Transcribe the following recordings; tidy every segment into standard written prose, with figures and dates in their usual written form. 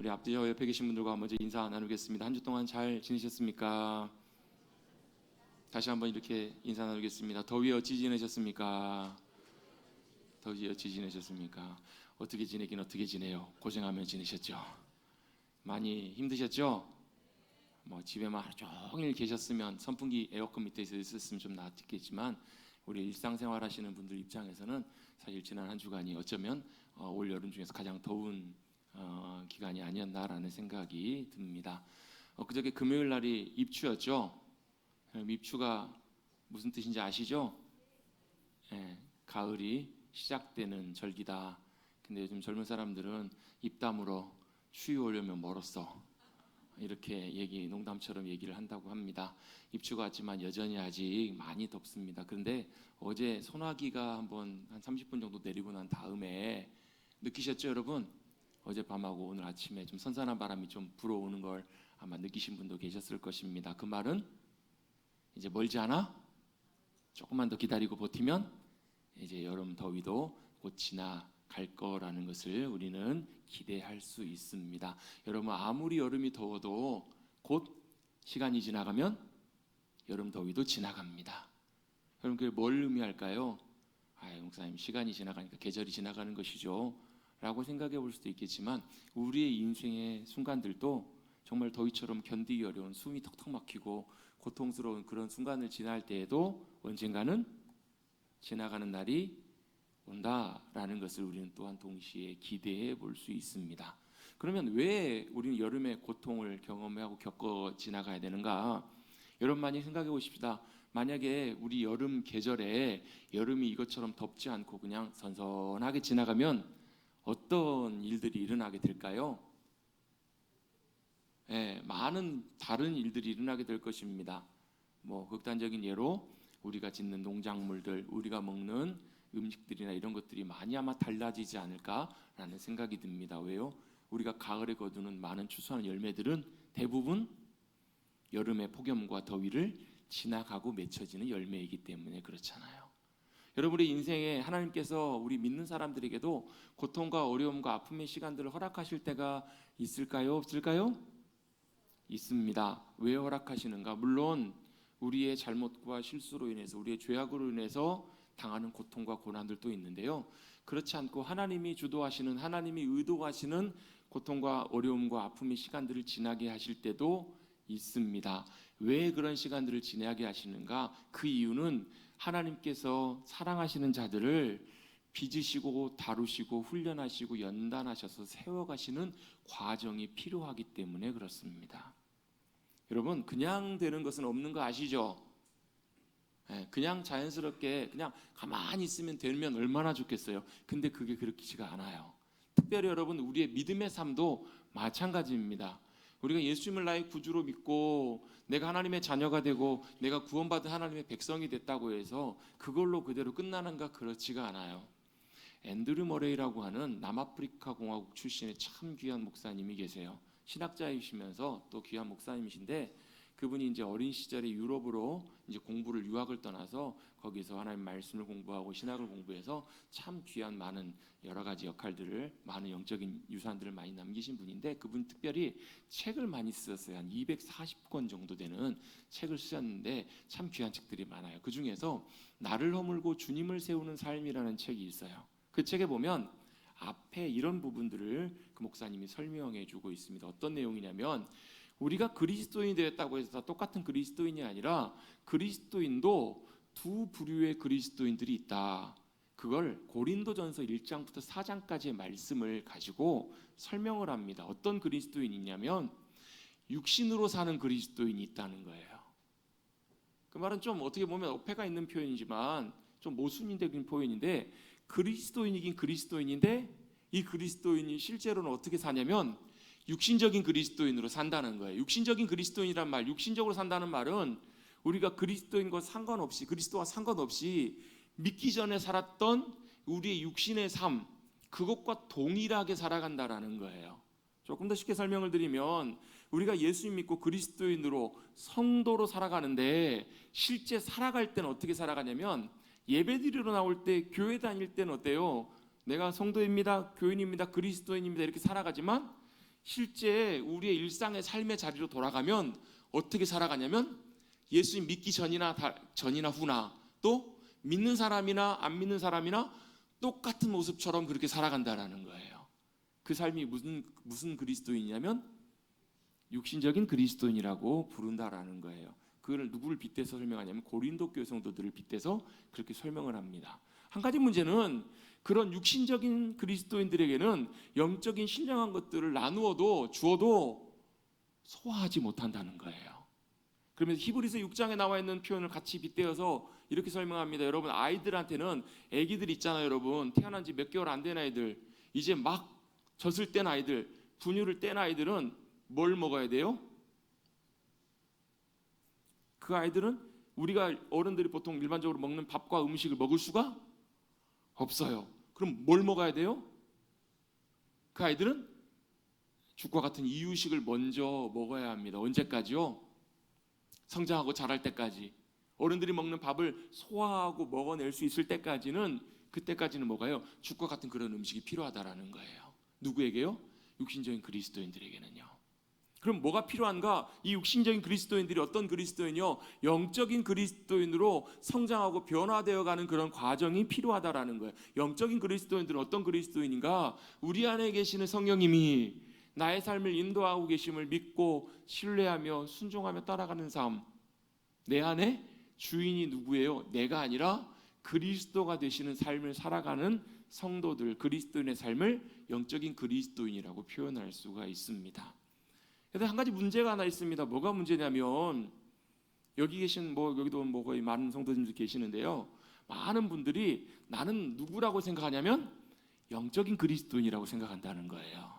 우리 앞뒤 옆에 계신 분들과 먼저 인사 나누겠습니다. 한 주 동안 잘 지내셨습니까? 다시 한번 이렇게 인사 나누겠습니다. 더위 어찌 지내셨습니까? 더위 어찌 지내셨습니까? 어떻게 지내긴 어떻게 지내요? 고생하며 지내셨죠? 많이 힘드셨죠? 집에만 하루 종일 계셨으면 선풍기 에어컨 밑에서 있었으면 좀 낫겠지만 우리 일상생활 하시는 분들 입장에서는 사실 지난 한 주간이 어쩌면 올 여름 중에서 가장 더운 기간이 아니었나라는 생각이 듭니다. 그저께 금요일 날이 입추였죠. 입추가 무슨 뜻인지 아시죠? 가을이 시작되는 절기다. 근데 요즘 젊은 사람들은 입 다물어 추위 오려면 멀었어, 이렇게 농담처럼 얘기를 한다고 합니다. 입추가 왔지만 여전히 아직 많이 덥습니다. 그런데 어제 소나기가 한 30분 정도 내리고 난 다음에 느끼셨죠, 여러분? 어젯밤하고 오늘 아침에 좀 선선한 바람이 좀 불어오는 걸 아마 느끼신 분도 계셨을 것입니다. 그 말은 이제 멀지 않아? 조금만 더 기다리고 버티면 이제 여름 더위도 곧 지나갈 거라는 것을 우리는 기대할 수 있습니다. 여러분, 아무리 여름이 더워도 곧 시간이 지나가면 여름 더위도 지나갑니다. 여러분, 그게 뭘 의미할까요? 목사님, 시간이 지나가니까 계절이 지나가는 것이죠 라고 생각해 볼 수도 있겠지만 우리의 인생의 순간들도 정말 더위처럼 견디기 어려운, 숨이 턱턱 막히고 고통스러운 그런 순간을 지날 때에도 언젠가는 지나가는 날이 온다라는 것을 우리는 또한 동시에 기대해 볼 수 있습니다. 그러면 왜 우리는 여름의 고통을 경험하고 겪어 지나가야 되는가? 여러분, 많이 생각해 보십시다. 만약에 우리 여름 계절에 여름이 이것처럼 덥지 않고 그냥 선선하게 지나가면 어떤 일들이 일어나게 될까요? 많은 다른 일들이 일어나게 될 것입니다. 극단적인 예로 우리가 짓는 농작물들, 우리가 먹는 음식들이나 이런 것들이 많이 아마 달라지지 않을까라는 생각이 듭니다. 왜요? 우리가 가을에 거두는 많은 추수하는 열매들은 대부분 여름의 폭염과 더위를 지나가고 맺혀지는 열매이기 때문에 그렇잖아요. 여러분의 인생에 하나님께서 우리 믿는 사람들에게도 고통과 어려움과 아픔의 시간들을 허락하실 때가 있을까요? 없을까요? 있습니다. 왜 허락하시는가? 물론 우리의 잘못과 실수로 인해서, 우리의 죄악으로 인해서 당하는 고통과 고난들도 있는데요, 그렇지 않고 하나님이 주도하시는, 하나님이 의도하시는 고통과 어려움과 아픔의 시간들을 지나게 하실 때도 있습니다. 왜 그런 시간들을 지나게 하시는가? 그 이유는 하나님께서 사랑하시는 자들을 빚으시고 다루시고 훈련하시고 연단하셔서 세워가시는 과정이 필요하기 때문에 그렇습니다. 여러분, 그냥 되는 것은 없는 거 아시죠? 그냥 자연스럽게 그냥 가만히 있으면 되면 얼마나 좋겠어요. 근데 그게 그렇지가 않아요. 특별히 여러분, 우리의 믿음의 삶도 마찬가지입니다. 우리가 예수님을 나의 구주로 믿고 내가 하나님의 자녀가 되고 내가 구원받은 하나님의 백성이 됐다고 해서 그걸로 그대로 끝나는가? 그렇지가 않아요. 앤드류 머레이라고 하는 남아프리카 공화국 출신의 참 귀한 목사님이 계세요. 신학자이시면서 또 귀한 목사님이신데, 그분이 이제 어린 시절에 유럽으로 이제 공부를, 유학을 떠나서 거기서 하나님 말씀을 공부하고 신학을 공부해서 참 귀한 많은 여러 가지 역할들을, 많은 영적인 유산들을 많이 남기신 분인데, 그분 특별히 책을 많이 쓰셨어요. 한 240권 정도 되는 책을 쓰셨는데 참 귀한 책들이 많아요. 그 중에서 나를 허물고 주님을 세우는 삶이라는 책이 있어요. 그 책에 보면 앞에 이런 부분들을 그 목사님이 설명해 주고 있습니다. 어떤 내용이냐면, 우리가 그리스도인이 되었다고 해서 다 똑같은 그리스도인이 아니라 그리스도인도 두 부류의 그리스도인들이 있다. 그걸 고린도전서 1장부터 4장까지의 말씀을 가지고 설명을 합니다. 어떤 그리스도인이냐면 육신으로 사는 그리스도인이 있다는 거예요. 그 말은 좀 어떻게 보면 어폐가 있는 표현이지만 좀 모순적인 표현인데, 그리스도인이긴 그리스도인인데 이 그리스도인이 실제로는 어떻게 사냐면 육신적인 그리스도인으로 산다는 거예요. 육신적인 그리스도인이란 말, 육신적으로 산다는 말은 우리가 그리스도인과 상관없이, 그리스도와 상관없이 믿기 전에 살았던 우리의 육신의 삶, 그것과 동일하게 살아간다라는 거예요. 조금 더 쉽게 설명을 드리면, 우리가 예수님 믿고 그리스도인으로 성도로 살아가는데 실제 살아갈 때는 어떻게 살아가냐면, 예배드리러 나올 때, 교회 다닐 때는 어때요? 내가 성도입니다, 교인입니다, 그리스도인입니다 이렇게 살아가지만 실제 우리의 일상의 삶의 자리로 돌아가면 어떻게 살아가냐면 예수님 믿기 전이나 후나 또 믿는 사람이나 안 믿는 사람이나 똑같은 모습처럼 그렇게 살아간다라는 거예요. 그 삶이 무슨 그리스도인이냐면 육신적인 그리스도인이라고 부른다라는 거예요. 그걸 누구를 빗대서 설명하냐면 고린도 교회 성도들을 빗대서 그렇게 설명을 합니다. 한 가지 문제는 그런 육신적인 그리스도인들에게는 영적인 신령한 것들을 나누어도 주어도 소화하지 못한다는 거예요. 그러면서 히브리서 6장에 나와 있는 표현을 같이 빗대어서 이렇게 설명합니다. 여러분, 아이들한테는, 아기들 있잖아요. 여러분, 태어난 지 몇 개월 안 된 아이들, 이제 막 젖을 뗀 아이들, 분유를 뗀 아이들은 뭘 먹어야 돼요? 그 아이들은 우리가 어른들이 보통 일반적으로 먹는 밥과 음식을 먹을 수가 없어요. 그럼 뭘 먹어야 돼요? 그 아이들은 죽과 같은 이유식을 먼저 먹어야 합니다. 언제까지요? 성장하고 자랄 때까지. 어른들이 먹는 밥을 소화하고 먹어낼 수 있을 때까지는, 그때까지는 뭐가요? 죽과 같은 그런 음식이 필요하다라는 거예요. 누구에게요? 육신적인 그리스도인들에게는요. 그럼 뭐가 필요한가? 이 육신적인 그리스도인들이 어떤 그리스도인이요? 영적인 그리스도인으로 성장하고 변화되어가는 그런 과정이 필요하다라는 거예요. 영적인 그리스도인들은 어떤 그리스도인인가? 우리 안에 계시는 성령님이 나의 삶을 인도하고 계심을 믿고 신뢰하며 순종하며 따라가는 삶. 내 안에 주인이 누구예요? 내가 아니라 그리스도가 되시는 삶을 살아가는 성도들, 그리스도인의 삶을 영적인 그리스도인이라고 표현할 수가 있습니다. 그런데 한 가지 문제가 하나 있습니다. 뭐가 문제냐면 여기 계신 여기도 거의 많은 성도님들 계시는데요. 많은 분들이 나는 누구라고 생각하냐면 영적인 그리스도인이라고 생각한다는 거예요.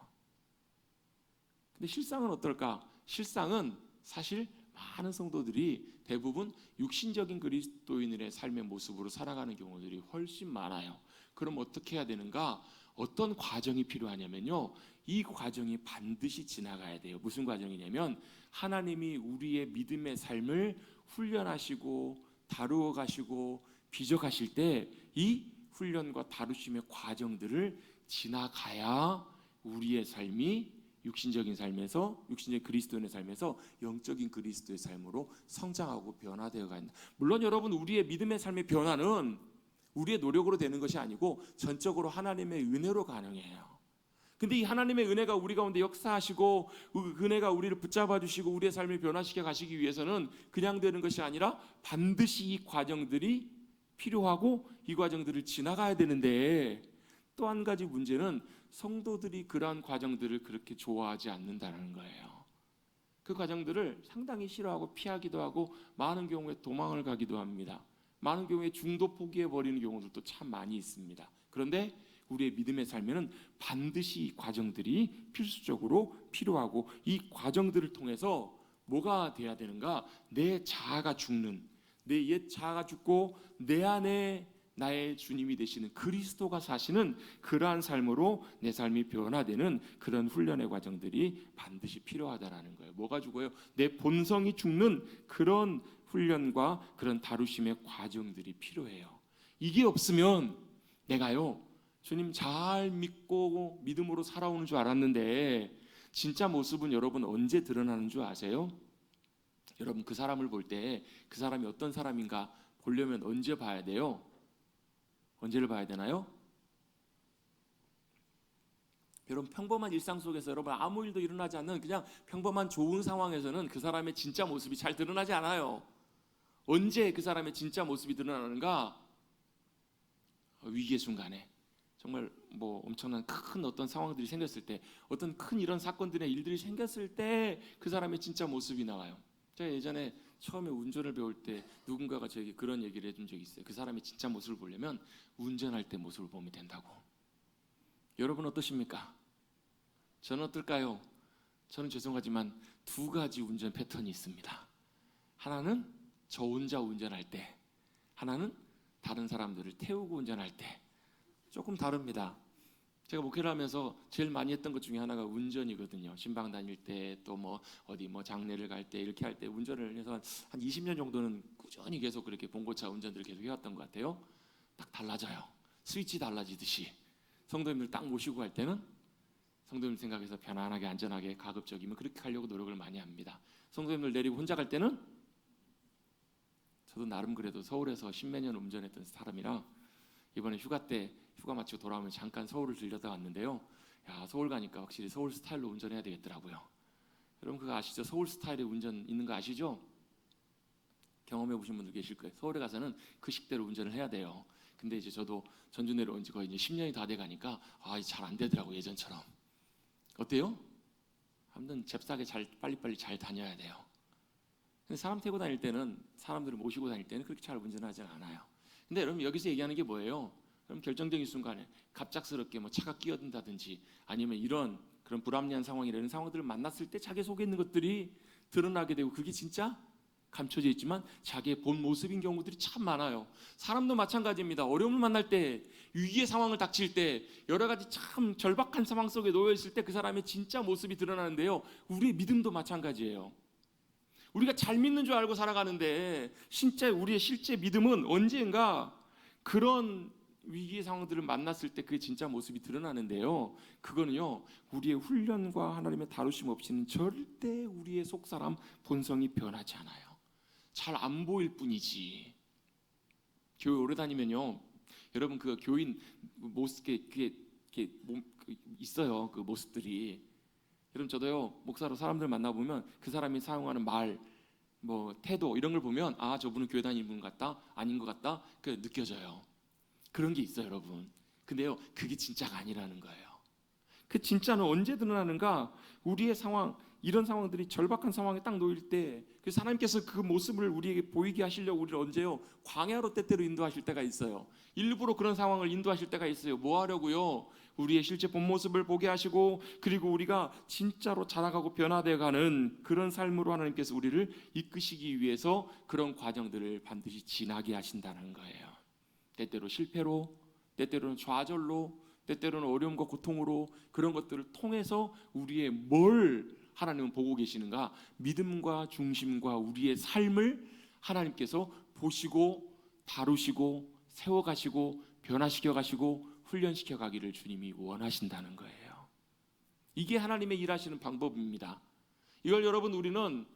근데 실상은 어떨까? 실상은 사실 많은 성도들이 대부분 육신적인 그리스도인의 삶의 모습으로 살아가는 경우들이 훨씬 많아요. 그럼 어떻게 해야 되는가? 어떤 과정이 필요하냐면요, 이 과정이 반드시 지나가야 돼요. 무슨 과정이냐면 하나님이 우리의 믿음의 삶을 훈련하시고 다루어 가시고 빚어가실 때 이 훈련과 다루심의 과정들을 지나가야 우리의 삶이 육신적인 삶에서, 육신적인 그리스도인의 삶에서 영적인 그리스도의 삶으로 성장하고 변화되어 간다. 물론 여러분, 우리의 믿음의 삶의 변화는 우리의 노력으로 되는 것이 아니고 전적으로 하나님의 은혜로 가능해요. 근데 이 하나님의 은혜가 우리 가운데 역사하시고 은혜가 우리를 붙잡아 주시고 우리의 삶을 변화시켜 가시기 위해서는 그냥 되는 것이 아니라 반드시 이 과정들이 필요하고 이 과정들을 지나가야 되는데, 또 한 가지 문제는 성도들이 그러한 과정들을 그렇게 좋아하지 않는다는 거예요. 그 과정들을 상당히 싫어하고 피하기도 하고 많은 경우에 도망을 가기도 합니다. 많은 경우에 중도 포기해버리는 경우들도 참 많이 있습니다. 그런데 우리의 믿음의 삶에는 반드시 이 과정들이 필수적으로 필요하고, 이 과정들을 통해서 뭐가 돼야 되는가? 내 자아가 죽는, 내 옛 자아가 죽고 내 안에 나의 주님이 되시는 그리스도가 사시는 그러한 삶으로 내 삶이 변화되는 그런 훈련의 과정들이 반드시 필요하다라는 거예요. 뭐가 죽어요? 내 본성이 죽는 그런 훈련과 그런 다루심의 과정들이 필요해요. 이게 없으면 내가요, 주님 잘 믿고 믿음으로 살아오는 줄 알았는데 진짜 모습은 여러분 언제 드러나는 줄 아세요? 여러분, 그 사람을 볼 때 그 사람이 어떤 사람인가 보려면 언제 봐야 돼요? 언제를 봐야 되나요? 여러분, 평범한 일상 속에서 여러분 아무 일도 일어나지 않는 그냥 평범한 좋은 상황에서는 그 사람의 진짜 모습이 잘 드러나지 않아요. 언제 그 사람의 진짜 모습이 드러나는가? 위기의 순간에, 정말 엄청난 큰 어떤 상황들이 생겼을 때, 어떤 큰 이런 사건들의 일들이 생겼을 때 그 사람의 진짜 모습이 나와요. 제가 예전에 처음에 운전을 배울 때 누군가가 저에게 그런 얘기를 해준 적이 있어요. 그 사람의 진짜 모습을 보려면 운전할 때 모습을 보면 된다고. 여러분 어떠십니까? 저는 어떨까요? 저는 죄송하지만 두 가지 운전 패턴이 있습니다. 하나는 저 혼자 운전할 때, 하나는 다른 사람들을 태우고 운전할 때. 조금 다릅니다. 제가 목회를 하면서 제일 많이 했던 것 중에 하나가 운전이거든요. 신방 다닐 때, 또 어디 장례를 갈 때, 이렇게 할 때 운전을 해서 한 20년 정도는 꾸준히 계속 그렇게 봉고차 운전들을 계속 해왔던 것 같아요. 딱 달라져요. 스위치 달라지듯이 성도님들 딱 모시고 갈 때는 성도님 생각해서 편안하게 안전하게 가급적이면 그렇게 가려고 노력을 많이 합니다. 성도님들 내리고 혼자 갈 때는 저도 나름 그래도 서울에서 십몇 년 운전했던 사람이라 이번에 휴가 때 휴가 마치고 돌아오면 잠깐 서울을 들렸다 왔는데요. 야, 서울 가니까 확실히 서울 스타일로 운전해야 되겠더라고요. 여러분 그거 아시죠? 서울 스타일의 운전 있는 거 아시죠? 경험해 보신 분들 계실 거예요. 서울에 가서는 그 식대로 운전을 해야 돼요. 근데 이제 저도 전주 내려온 지 거의 이제 10년이 다 돼 가니까 잘 안 되더라고요, 예전처럼. 어때요? 아무튼 잽싸게 잘 빨리빨리 잘 다녀야 돼요. 근데 사람 태고 다닐 때는 사람들을 모시고 다닐 때는 그렇게 잘 운전하지는 않아요. 근데 여러분 여기서 얘기하는 게 뭐예요? 그럼 결정적인 순간에 갑작스럽게 뭐 차가 끼어든다든지 아니면 이런 그런 불합리한 상황이라는 상황들을 만났을 때 자기 속에 있는 것들이 드러나게 되고 그게 진짜 감춰져 있지만 자기의 본 모습인 경우들이 참 많아요. 사람도 마찬가지입니다. 어려움을 만날 때, 위기의 상황을 닥칠 때, 여러 가지 참 절박한 상황 속에 놓여 있을 때 그 사람의 진짜 모습이 드러나는데요. 우리의 믿음도 마찬가지예요. 우리가 잘 믿는 줄 알고 살아가는데 진짜 우리의 실제 믿음은 언젠가 그런 위기의 상황들을 만났을 때 그게 진짜 모습이 드러나는데요. 그거는요, 우리의 훈련과 하나님의 다루심 없이는 절대 우리의 속사람 본성이 변하지 않아요. 잘 안 보일 뿐이지. 교회 오래 다니면요, 여러분 그 교인 모습 그게 있어요. 그 모습들이. 여러분 저도요 목사로 사람들 만나보면 그 사람이 사용하는 말, 뭐 태도 이런 걸 보면 저분은 교회 다니는 분 같다, 아닌 것 같다, 그 느껴져요. 그런 게 있어요, 여러분. 근데요 그게 진짜가 아니라는 거예요. 그 진짜는 언제 드러나는가? 우리의 상황, 이런 상황들이 절박한 상황에 딱 놓일 때 그 하나님께서 그 모습을 우리에게 보이게 하시려고 우리를 언제요? 광야로 때때로 인도하실 때가 있어요. 일부러 그런 상황을 인도하실 때가 있어요. 뭐 하려고요? 우리의 실제 본 모습을 보게 하시고 그리고 우리가 진짜로 자라가고 변화되어가는 그런 삶으로 하나님께서 우리를 이끄시기 위해서 그런 과정들을 반드시 지나게 하신다는 거예요. 때때로 실패로, 때때로는 좌절로, 때때로는 어려움과 고통으로 그런 것들을 통해서 우리의 뭘 하나님은 보고 계시는가? 믿음과 중심과 우리의 삶을 하나님께서 보시고 다루시고 세워가시고 변화시켜 가시고 훈련시켜 가기를 주님이 원하신다는 거예요. 이게 하나님의 일하시는 방법입니다. 이걸 여러분 우리는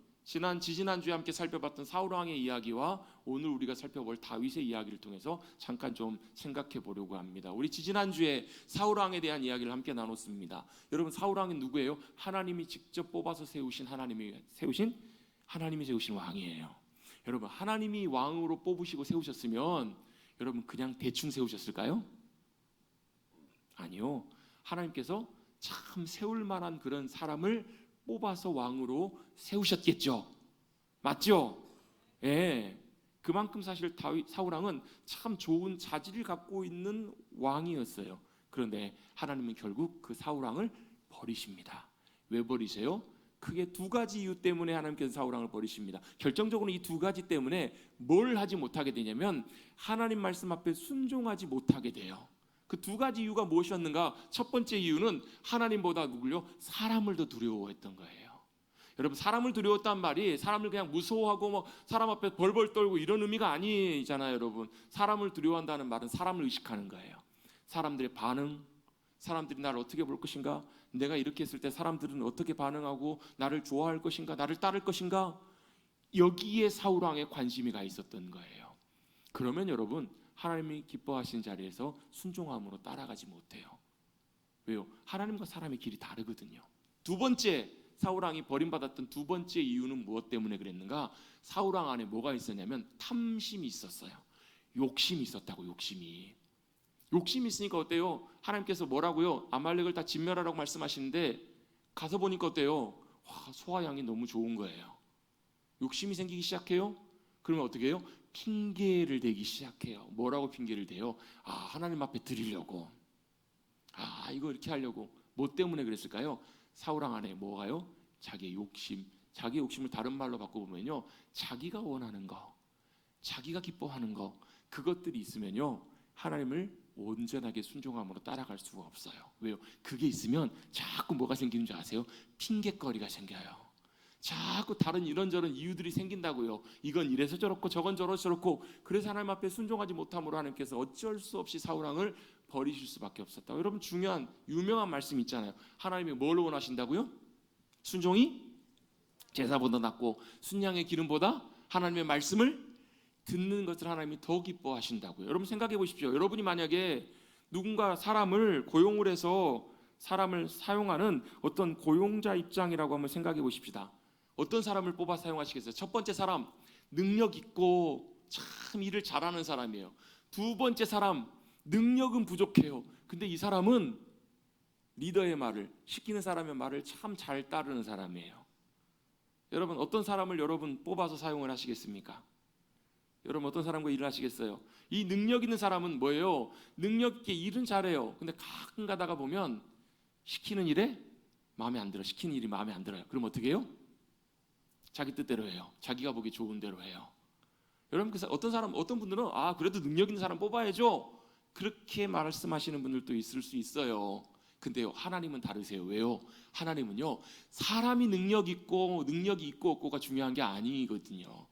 지지난주에 함께 살펴봤던 사울왕의 이야기와 오늘 우리가 살펴볼 다윗의 이야기를 통해서 잠깐 좀 생각해 보려고 합니다. 우리 지지난주에 사울왕에 대한 이야기를 함께 나눴습니다. 여러분 사울왕이 누구예요? 하나님이 직접 뽑아서 세우신 하나님이 세우신 왕이에요. 여러분 하나님이 왕으로 뽑으시고 세우셨으면 여러분 그냥 대충 세우셨을까요? 아니요. 하나님께서 참 세울 만한 그런 사람을 뽑아서 왕으로 세우셨겠죠. 맞죠? 예. 그만큼 사실 사울왕은 참 좋은 자질을 갖고 있는 왕이었어요. 그런데 하나님은 결국 그 사울왕을 버리십니다. 왜 버리세요? 크게 두 가지 이유 때문에 하나님께서 사울왕을 버리십니다. 결정적으로 이 두 가지 때문에 뭘 하지 못하게 되냐면 하나님 말씀 앞에 순종하지 못하게 돼요. 그 두 가지 이유가 무엇이었는가? 첫 번째 이유는 하나님보다 누굴요? 사람을 더 두려워했던 거예요. 여러분 사람을 두려웠단 말이 사람을 그냥 무서워하고 뭐 사람 앞에 벌벌 떨고 이런 의미가 아니잖아요, 여러분. 사람을 두려워한다는 말은 사람을 의식하는 거예요. 사람들의 반응, 사람들이 나를 어떻게 볼 것인가? 내가 이렇게 했을 때 사람들은 어떻게 반응하고 나를 좋아할 것인가? 나를 따를 것인가? 여기에 사울왕의 관심이 가 있었던 거예요. 그러면 여러분 하나님이 기뻐하시는 자리에서 순종함으로 따라가지 못해요. 왜요? 하나님과 사람의 길이 다르거든요. 두 번째 사울왕이 버림받았던 두 번째 이유는 무엇 때문에 그랬는가? 사울왕 안에 뭐가 있었냐면 탐심이 있었어요. 욕심이 있었다고. 욕심이 있으니까 어때요? 하나님께서 뭐라고요? 아말렉을 다 진멸하라고 말씀하시는데 가서 보니까 어때요? 소와 양이 너무 좋은 거예요. 욕심이 생기기 시작해요. 그러면 어떻게 해요? 핑계를 대기 시작해요. 뭐라고 핑계를 대요? 하나님 앞에 드리려고. 이거 이렇게 하려고. 뭐 때문에 그랬을까요? 사울왕 안에 뭐가요? 자기의 욕심. 자기의 욕심을 다른 말로 바꿔보면요, 자기가 원하는 거, 자기가 기뻐하는 거, 그것들이 있으면요 하나님을 온전하게 순종함으로 따라갈 수가 없어요. 왜요? 그게 있으면 자꾸 뭐가 생기는 줄 아세요? 핑계거리가 생겨요. 자꾸 다른 이런저런 이유들이 생긴다고요. 이건 이래서 저렇고 저건 저래서 저렇고. 그래서 하나님 앞에 순종하지 못함으로 하나님께서 어쩔 수 없이 사울왕을 버리실 수밖에 없었다. 여러분 중요한 유명한 말씀 있잖아요. 하나님이 뭘 원하신다고요? 순종이 제사보다 낫고 순양의 기름보다 하나님의 말씀을 듣는 것을 하나님이 더 기뻐하신다고요. 여러분 생각해 보십시오. 여러분이 만약에 누군가 사람을 고용을 해서 사람을 사용하는 어떤 고용자 입장이라고 한번 생각해 보십시다. 어떤 사람을 뽑아 사용하시겠어요? 첫 번째 사람, 능력 있고 참 일을 잘하는 사람이에요. 두 번째 사람, 능력은 부족해요. 근데 이 사람은 리더의 말을, 시키는 사람의 말을 참 잘 따르는 사람이에요. 여러분 어떤 사람을 여러분 뽑아서 사용을 하시겠습니까? 여러분 어떤 사람과 일을 하시겠어요? 이 능력 있는 사람은 뭐예요? 능력 있게 일은 잘해요. 근데 가끔 가다가 보면 시키는 일에 마음에 안 들어. 시키는 일이 마음에 안 들어요. 그럼 어떻게 해요? 자기 뜻대로 해요. 자기가 보기 좋은 대로 해요. 여러분 어떤 분들은 그래도 능력 있는 사람 뽑아야죠. 그렇게 말씀하시는 분들도 있을 수 있어요. 근데요 하나님은 다르세요. 왜요? 하나님은요 사람이 능력이 있고 없고가 중요한 게 아니거든요.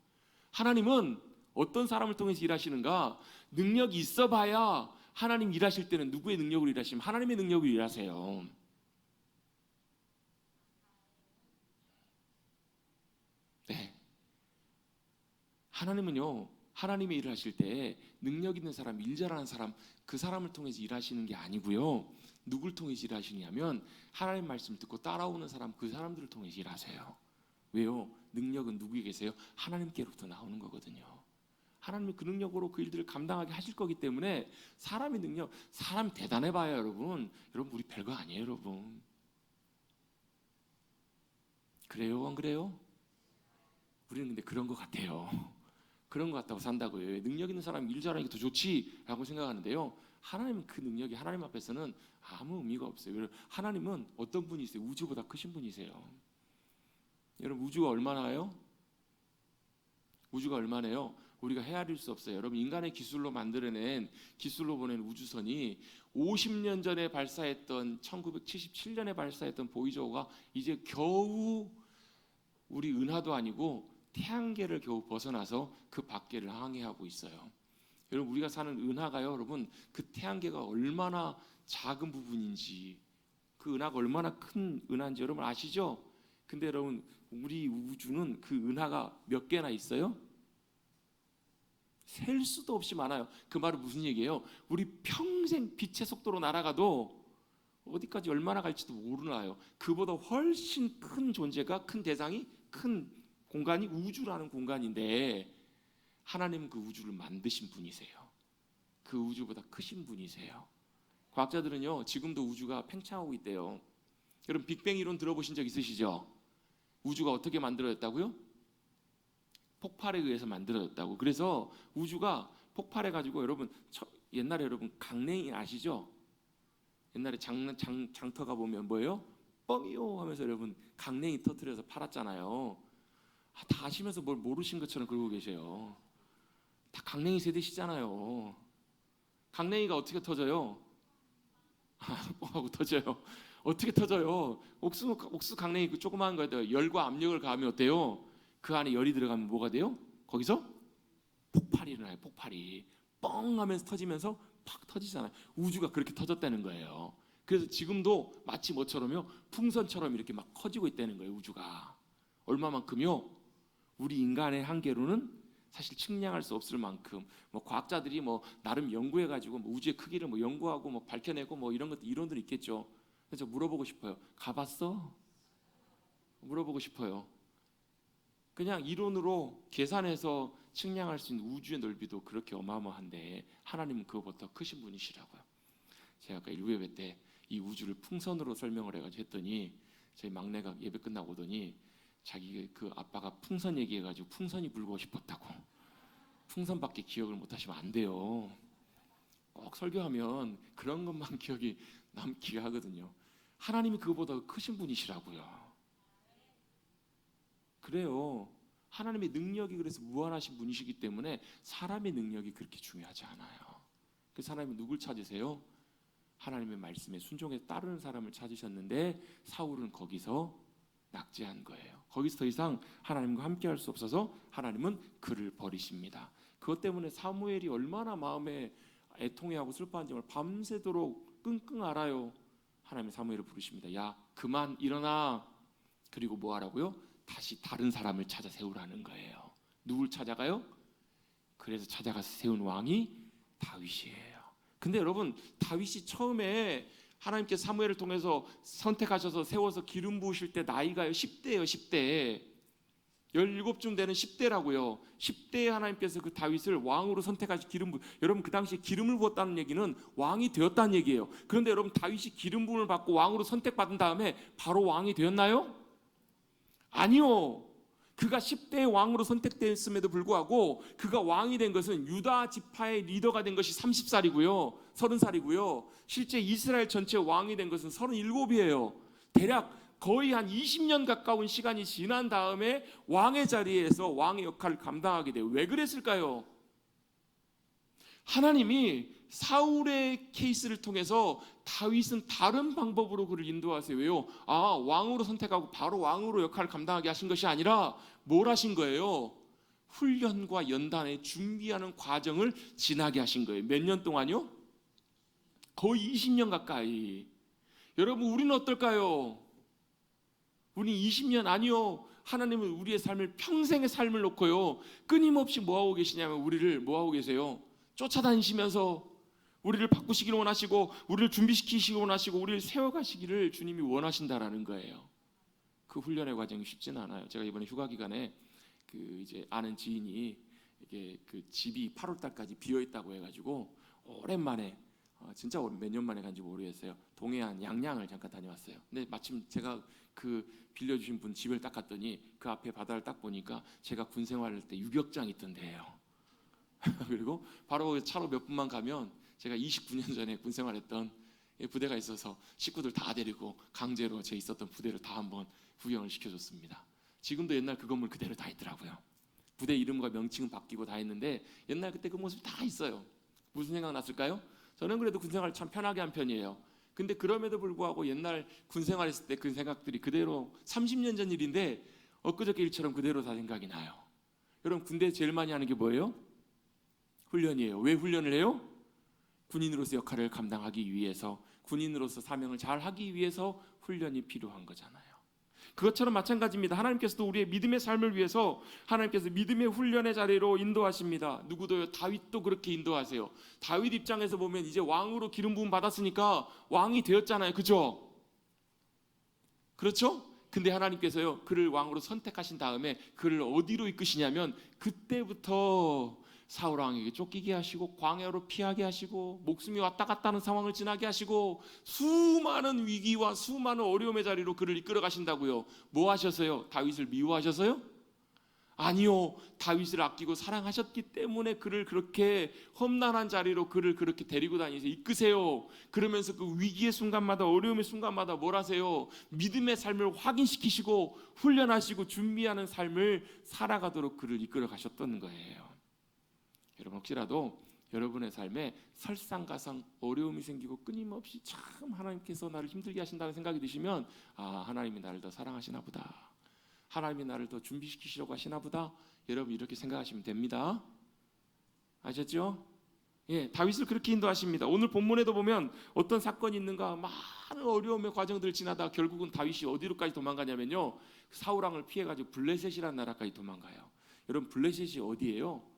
하나님은 어떤 사람을 통해서 일하시는가? 능력이 있어 봐야 하나님 일하실 때는 누구의 능력으로 일하시면 하나님의 능력으로 일하세요. 네. 하나님은요 하나님의 일을 하실 때 능력 있는 사람, 일 잘하는 사람, 그 사람을 통해서 일하시는 게 아니고요. 누굴 통해서 일하시냐면 하나님 말씀을 듣고 따라오는 사람, 그 사람들을 통해서 일하세요. 왜요? 능력은 누구에게 계세요? 하나님께로부터 나오는 거거든요. 하나님이 그 능력으로 그 일들을 감당하게 하실 거기 때문에 사람의 능력, 사람 대단해 봐요, 여러분. 여러분 우리 별거 아니에요, 여러분. 그래요, 안 그래요? 우리는 근데 그런 것 같아요. 그런 것 같다고 산다고요. 능력 있는 사람이 일 잘하는 게 더 좋지라고 생각하는데요. 하나님은 그 능력이 하나님 앞에서는 아무 의미가 없어요. 하나님은 어떤 분이세요? 우주보다 크신 분이세요. 여러분 우주가 얼마나요? 우주가 얼마나요? 우리가 헤아릴 수 없어요. 여러분 인간의 기술로 만들어낸 기술로 보낸 우주선이 50년 전에 발사했던 1977년에 발사했던 보이저가 이제 겨우 우리 은하도 아니고 태양계를 겨우 벗어나서 그 밖에를 항해하고 있어요. 여러분 우리가 사는 은하가요, 여러분 그 태양계가 얼마나 작은 부분인지, 그 은하가 얼마나 큰 은하인지 여러분 아시죠? 근데 여러분 우리 우주는 그 은하가 몇 개나 있어요? 셀 수도 없이 많아요. 그 말은 무슨 얘기예요? 우리 평생 빛의 속도로 날아가도 어디까지 얼마나 갈지도 모르나요. 그보다 훨씬 큰 존재가, 큰 대상이, 큰 공간이 우주라는 공간인데 하나님은 그 우주를 만드신 분이세요. 그 우주보다 크신 분이세요. 과학자들은요 지금도 우주가 팽창하고 있대요. 여러분 빅뱅 이론 들어보신 적 있으시죠? 우주가 어떻게 만들어졌다고요? 폭발에 의해서 만들어졌다고. 그래서 우주가 폭발해가지고 여러분 옛날에 여러분 강냉이 아시죠? 옛날에 장터 가보면 뭐예요? 뻥이요 하면서 여러분 강냉이 터뜨려서 팔았잖아요. 다 아시면서 뭘 모르신 것처럼 그러고 계세요. 다 강냉이 세대시잖아요. 강냉이가 어떻게 터져요? 뻥하고 터져요. 어떻게 터져요? 옥수 강냉이 그 조그마한 거에다 열과 압력을 가하면 어때요? 그 안에 열이 들어가면 뭐가 돼요? 거기서 폭발이 일어나요. 폭발이 뻥 하면서 터지면서 팍 터지잖아요. 우주가 그렇게 터졌다는 거예요. 그래서 지금도 마치 뭐처럼요? 풍선처럼 이렇게 막 커지고 있다는 거예요. 우주가 얼마만큼요? 우리 인간의 한계로는 사실 측량할 수 없을 만큼 뭐 과학자들이 뭐 나름 연구해 가지고 뭐 우주의 크기를 뭐 연구하고 뭐 밝혀내고 뭐 이런 것도 이론들이 있겠죠. 그래서 물어보고 싶어요. 가봤어? 물어보고 싶어요. 그냥 이론으로 계산해서 측량할 수 있는 우주의 넓이도 그렇게 어마어마한데 하나님은 그거보다 크신 분이시라고요. 제가 아까 1부 예배 때 이 우주를 풍선으로 설명을 해가지고 했더니 저희 막내가 예배 끝나고 오더니 자기 그 아빠가 풍선 얘기해가지고 풍선이 불고 싶었다고. 풍선밖에 기억을 못하시면 안 돼요. 꼭 설교하면 그런 것만 기억이 남기가 하거든요. 하나님이 그거보다 크신 분이시라고요. 그래요. 하나님의 능력이 그래서 무한하신 분이시기 때문에 사람의 능력이 그렇게 중요하지 않아요. 그 하나님은 누굴 찾으세요? 하나님의 말씀에 순종해 따르는 사람을 찾으셨는데 사울은 거기서 낙제한 거예요. 거기서 더 이상 하나님과 함께할 수 없어서 하나님은 그를 버리십니다. 그것 때문에 사무엘이 얼마나 마음에 애통해하고 슬퍼한 점을 밤새도록 끙끙 앓아요. 하나님이 사무엘을 부르십니다. 야, 그만 일어나. 그리고 뭐 하라고요? 다시 다른 사람을 찾아 세우라는 거예요. 누굴 찾아가요? 그래서 찾아가서 세운 왕이 다윗이에요. 근데 여러분, 다윗이 처음에 하나님께서 사무엘을 통해서 선택하셔서 세워서 기름 부으실 때 나이가요 10대예요. 10대 17쯤 되는 10대라고요 10대에 하나님께서 그 다윗을 왕으로 선택하시 기름 부 여러분, 그 당시에 기름을 부었다는 얘기는 왕이 되었다는 얘기예요. 그런데 여러분, 다윗이 기름 부음을 받고 왕으로 선택받은 다음에 바로 왕이 되었나요? 아니요. 그가 10대의 왕으로 선택되었음에도 불구하고 그가 왕이 된 것은 유다 지파의 리더가 된 것이 30살이고요 30살이고요 실제 이스라엘 전체 왕이 된 것은 37이에요 대략 거의 한 20년 가까운 시간이 지난 다음에 왕의 자리에서 왕의 역할을 감당하게 돼요. 왜 그랬을까요? 하나님이 사울의 케이스를 통해서 다윗은 다른 방법으로 그를 인도하세요. 왜요? 왕으로 선택하고 바로 왕으로 역할을 감당하게 하신 것이 아니라 뭘 하신 거예요? 훈련과 연단에 준비하는 과정을 지나게 하신 거예요. 몇 년 동안요? 거의 20년 가까이. 여러분, 우리는 어떨까요? 우리는 20년 아니요. 하나님은 우리의 삶을 평생의 삶을 놓고요 끊임없이 뭐하고 계시냐면 우리를 뭐하고 계세요? 쫓아다니시면서 우리를 바꾸시기를 원하시고 우리를 준비시키시기 원하시고 우리를 세워가시기를 주님이 원하신다라는 거예요. 그 훈련의 과정이 쉽지는 않아요. 제가 이번에 휴가 기간에 그 이제 아는 지인이 이게 그 집이 8월 달까지 비어 있다고 해가지고 오랜만에 진짜 몇 년 만에 간지 모르겠어요. 동해안 양양을 잠깐 다녀왔어요. 근데 마침 제가 그 빌려주신 분 집을 딱 갔더니 그 앞에 바다를 딱 보니까 제가 군 생활할 때 유격장이 있던 데예요. 그리고 바로 차로 몇 분만 가면 제가 29년 전에 군 생활했던 부대가 있어서 식구들 다 데리고 강제로 제 있었던 부대를 다 한번 구경을 시켜줬습니다. 지금도 옛날 그 건물 그대로 다 있더라고요. 부대 이름과 명칭은 바뀌고 다 했는데 옛날 그때 그 모습이 다 있어요. 무슨 생각 났을까요? 저는 그래도 군 생활을 참 편하게 한 편이에요. 근데 그럼에도 불구하고 옛날 군 생활했을 때 그 생각들이 그대로 30년 전 일인데 엊그저께 일처럼 그대로 다 생각이 나요. 여러분, 군대에 제일 많이 하는 게 뭐예요? 훈련이에요. 왜 훈련을 해요? 군인으로서 역할을 감당하기 위해서, 군인으로서 사명을 잘 하기 위해서 훈련이 필요한 거잖아요. 그것처럼 마찬가지입니다. 하나님께서도 우리의 믿음의 삶을 위해서 하나님께서 믿음의 훈련의 자리로 인도하십니다. 누구도요? 다윗도 그렇게 인도하세요. 다윗 입장에서 보면 이제 왕으로 기름 부음 받았으니까 왕이 되었잖아요. 그죠? 그렇죠? 근데 하나님께서요 그를 왕으로 선택하신 다음에 그를 어디로 이끄시냐면 그때부터 사울 왕에게 쫓기게 하시고 광야로 피하게 하시고 목숨이 왔다 갔다 하는 상황을 지나게 하시고 수많은 위기와 수많은 어려움의 자리로 그를 이끌어 가신다고요. 뭐 하셔서요? 다윗을 미워하셔서요? 아니요. 다윗을 아끼고 사랑하셨기 때문에 그를 그렇게 험난한 자리로 그를 그렇게 데리고 다니세요. 이끄세요. 그러면서 그 위기의 순간마다 어려움의 순간마다 뭘 하세요? 믿음의 삶을 확인시키시고 훈련하시고 준비하는 삶을 살아가도록 그를 이끌어 가셨던 거예요. 여러분, 혹시라도 여러분의 삶에 설상가상 어려움이 생기고 끊임없이 참 하나님께서 나를 힘들게 하신다는 생각이 드시면 하나님이 나를 더 사랑하시나 보다, 하나님이 나를 더 준비시키시려고 하시나 보다, 여러분 이렇게 생각하시면 됩니다. 아셨죠? 예, 다윗을 그렇게 인도하십니다. 오늘 본문에도 보면 어떤 사건이 있는가, 많은 어려움의 과정들을 지나다 결국은 다윗이 어디로까지 도망가냐면요 사울 왕을 피해가지고 블레셋이라는 나라까지 도망가요. 여러분, 블레셋이 어디예요?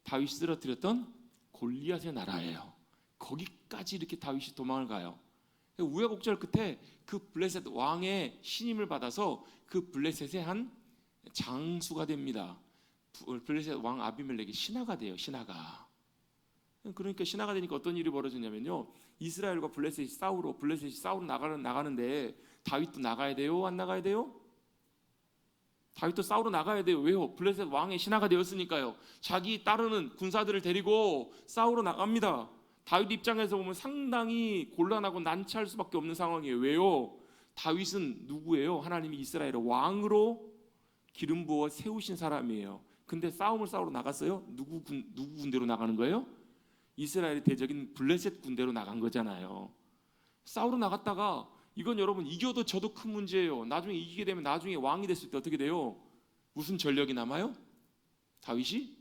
다윗이 쓰러뜨렸던 골리앗의 나라예요. 거기까지 이렇게 다윗이 도망을 가요. 우여곡절 끝에 그 블레셋 왕의 신임을 받아서 그 블레셋의 한 장수가 됩니다. 블레셋 왕 아비멜렉이 신하가 돼요. 신하가. 그러니까 신하가 되니까 어떤 일이 벌어지냐면요 이스라엘과 블레셋이 싸우러 나가는데 다윗도 나가야 돼요? 안 나가야 돼요? 다윗도 싸우러 나가야 돼요. 왜요? 블레셋 왕의 신하가 되었으니까요. 자기 따르는 군사들을 데리고 싸우러 나갑니다. 다윗 입장에서 보면 상당히 곤란하고 난처할 수밖에 없는 상황이에요. 왜요? 다윗은 누구예요? 하나님이 이스라엘의 왕으로 기름 부어 세우신 사람이에요. 근데 싸움을 싸우러 나갔어요? 누구 군대로 나가는 거예요? 이스라엘의 대적인 블레셋 군대로 나간 거잖아요. 싸우러 나갔다가 이건 여러분 이겨도 저도 큰 문제예요. 나중에 이기게 되면 나중에 왕이 됐을 때 어떻게 돼요? 무슨 전력이 남아요? 다윗이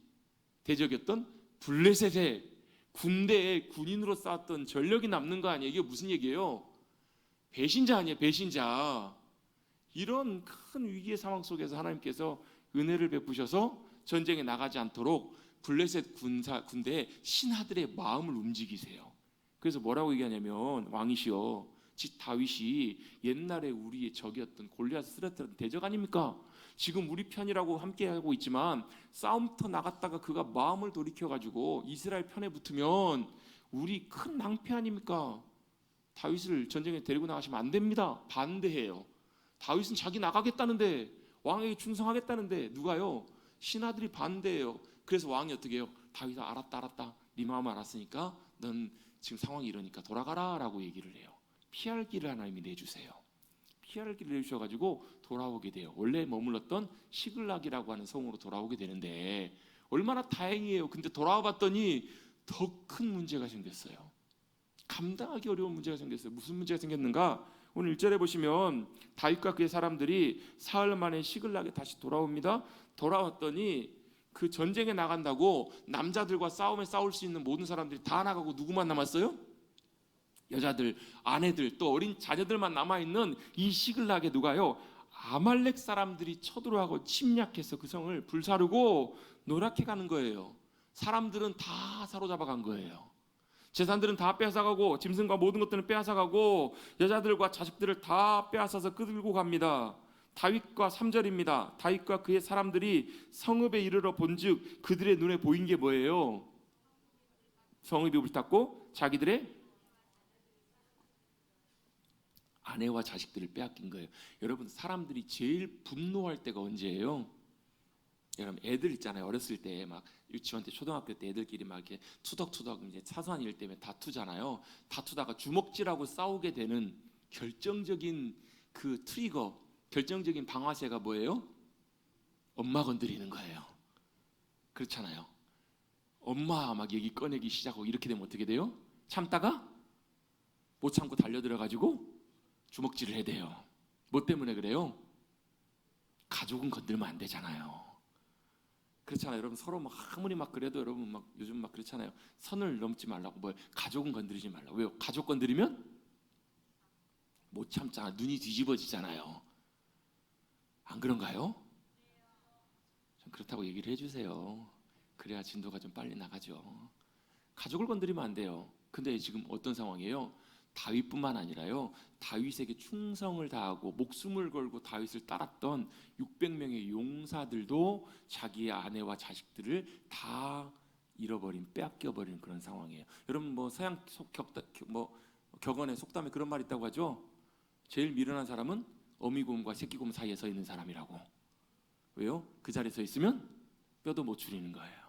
대적이었던 블레셋의 군대에 군인으로 쌓았던 전력이 남는 거 아니에요? 이게 무슨 얘기예요? 배신자 아니에요? 배신자. 이런 큰 위기의 상황 속에서 하나님께서 은혜를 베푸셔서 전쟁에 나가지 않도록 블레셋 군대의 신하들의 마음을 움직이세요. 그래서 뭐라고 얘기하냐면, 왕이시여, 다윗이 옛날에 우리의 적이었던 골리앗을 쓰러뜨렸던 대적 아닙니까? 지금 우리 편이라고 함께하고 있지만 싸움터 나갔다가 그가 마음을 돌이켜가지고 이스라엘 편에 붙으면 우리 큰 낭패 아닙니까? 다윗을 전쟁에 데리고 나가시면 안 됩니다. 반대해요. 다윗은 자기 나가겠다는데, 왕에게 충성하겠다는데 누가요? 신하들이 반대해요. 그래서 왕이 어떻게 해요? 다윗아, 알았다. 네 마음 알았으니까 넌 지금 상황이 이러니까 돌아가라 라고 얘기를 해요. 피할 길을 하나님이 내주세요. 피할 길을 내주셔가지고 돌아오게 돼요. 원래 머물렀던 시글락이라고 하는 성으로 돌아오게 되는데, 얼마나 다행이에요. 근데 돌아와 봤더니 더 큰 문제가 생겼어요. 감당하기 어려운 문제가 생겼어요. 무슨 문제가 생겼는가? 오늘 1절에 보시면 다윗과 그의 사람들이 사흘 만에 시글락에 다시 돌아옵니다. 돌아왔더니 그 전쟁에 나간다고 남자들과 싸움에 싸울 수 있는 모든 사람들이 다 나가고 누구만 남았어요? 여자들, 아내들, 또 어린 자녀들만 남아있는 이 시글락에 누가요? 아말렉 사람들이 쳐들어가고 침략해서 그 성을 불사르고 노랗게 가는 거예요. 사람들은 다 사로잡아간 거예요. 재산들은 다 빼앗아가고 짐승과 모든 것들은 빼앗아가고 여자들과 자식들을 다 빼앗아서 끌고 갑니다. 다윗과 3절입니다. 다윗과 그의 사람들이 성읍에 이르러 본즉 그들의 눈에 보인 게 뭐예요? 성읍이 불탔고 자기들의 아내와 자식들을 빼앗긴 거예요. 여러분, 사람들이 제일 분노할 때가 언제예요? 여러분, 애들 있잖아요. 어렸을 때 막 유치원 때, 초등학교 때 애들끼리 막 이렇게 투덕투덕 이제 사소한 일 때문에 다투잖아요. 다투다가 주먹질하고 싸우게 되는 결정적인 그 트리거, 결정적인 방아쇠가 뭐예요? 엄마 건드리는 거예요. 그렇잖아요. 엄마 막 얘기 꺼내기 시작하고 이렇게 되면 어떻게 돼요? 참다가 못 참고 달려들어가지고 주먹질을 해야 돼요. 뭐 때문에 그래요? 가족은 건들면 안 되잖아요. 그렇잖아요. 여러분, 서로 막 아무리 막 그래도 여러분 막 요즘 막 그렇잖아요. 선을 넘지 말라고. 뭐 가족은 건드리지 말라고. 왜요? 가족 건드리면 못 참잖아. 눈이 뒤집어지잖아요. 안 그런가요? 좀 그렇다고 얘기를 해주세요. 그래야 진도가 좀 빨리 나가죠. 가족을 건드리면 안 돼요. 근데 지금 어떤 상황이에요? 다윗뿐만 아니라요, 다윗에게 충성을 다하고 목숨을 걸고 다윗을 따랐던 600명의 용사들도 자기의 아내와 자식들을 다 잃어버린, 빼앗겨버린 그런 상황이에요. 여러분, 뭐 서양 격언에 속담에 그런 말이 있다고 하죠. 제일 미련한 사람은 어미곰과 새끼곰 사이에 서 있는 사람이라고. 왜요? 그 자리에 서 있으면 뼈도 못 추리는 거예요.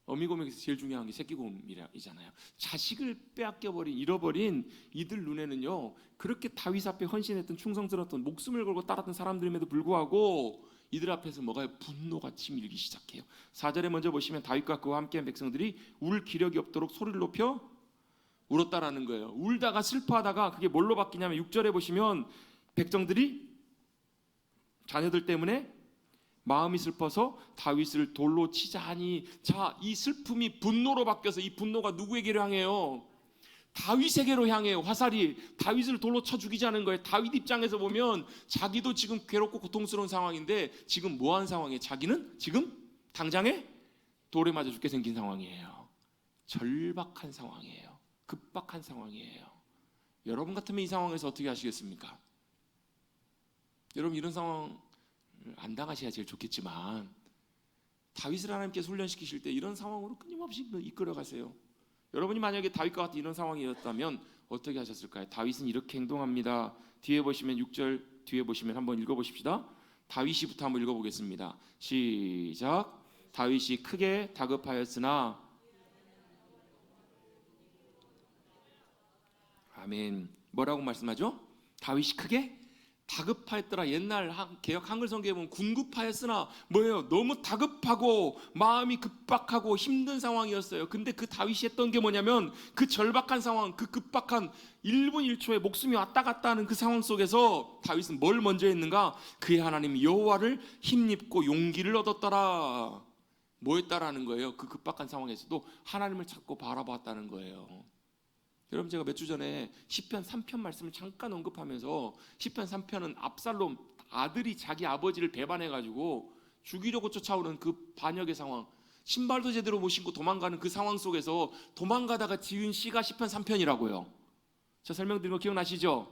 어미곰에게서 제일 중요한 게 새끼곰이잖아요. 자식을 빼앗겨버린, 잃어버린 이들 눈에는요, 그렇게 다윗 앞에 헌신했던, 충성스러웠던, 목숨을 걸고 따랐던 사람들임에도 불구하고 이들 앞에서 뭐가 분노가 치밀기 시작해요. 4절에 먼저 보시면 다윗과 그와 함께한 백성들이 울 기력이 없도록 소리를 높여 울었다라는 거예요. 울다가 슬퍼하다가 그게 뭘로 바뀌냐면 6절에 보시면 백성들이 자녀들 때문에 마음이 슬퍼서 다윗을 돌로 치자 하니, 자, 이 슬픔이 분노로 바뀌어서 이 분노가 누구에게로 향해요? 다윗에게로 향해요. 화살이 다윗을 돌로 쳐 죽이자는 거예요. 다윗 입장에서 보면 자기도 지금 괴롭고 고통스러운 상황인데 지금 뭐한 상황이에요? 자기는 지금 당장에 돌에 맞아 죽게 생긴 상황이에요. 절박한 상황이에요. 급박한 상황이에요. 여러분 같으면 이 상황에서 어떻게 하시겠습니까? 여러분, 이런 상황 안 당하셔야 제일 좋겠지만 다윗을 하나님께서 훈련시키실 때 이런 상황으로 끊임없이 이끌어가세요. 여러분이 만약에 다윗과 같은 이런 상황이었다면 어떻게 하셨을까요? 다윗은 이렇게 행동합니다. 뒤에 보시면 6절 뒤에 보시면 한번 읽어보십시다. 다윗이부터 한번 읽어보겠습니다. 시작. 다윗이 크게 다급하였으나, 아멘. 뭐라고 말씀하죠? 다윗이 크게 다급하였더라. 옛날 개역 한글 성경에 보면 궁급하였으나 뭐예요? 너무 다급하고 마음이 급박하고 힘든 상황이었어요. 근데 그 다윗이 했던 게 뭐냐면 그 절박한 상황, 그 급박한 1분 1초에 목숨이 왔다 갔다 하는 그 상황 속에서 다윗은 뭘 먼저 했는가? 그의 하나님 여호와를 힘입고 용기를 얻었더라. 뭐 했다라는 거예요? 그 급박한 상황에서도 하나님을 찾고 바라봤다는 거예요. 여러분, 제가 몇 주 전에 시편 3편 말씀을 잠깐 언급하면서 시편 3편은 압살롬 아들이 자기 아버지를 배반해가지고 죽이려고 쫓아오는 그 반역의 상황, 신발도 제대로 못 신고 도망가는 그 상황 속에서 도망가다가 지은 시가 시편 3편이라고요. 저 설명드린 거 기억나시죠?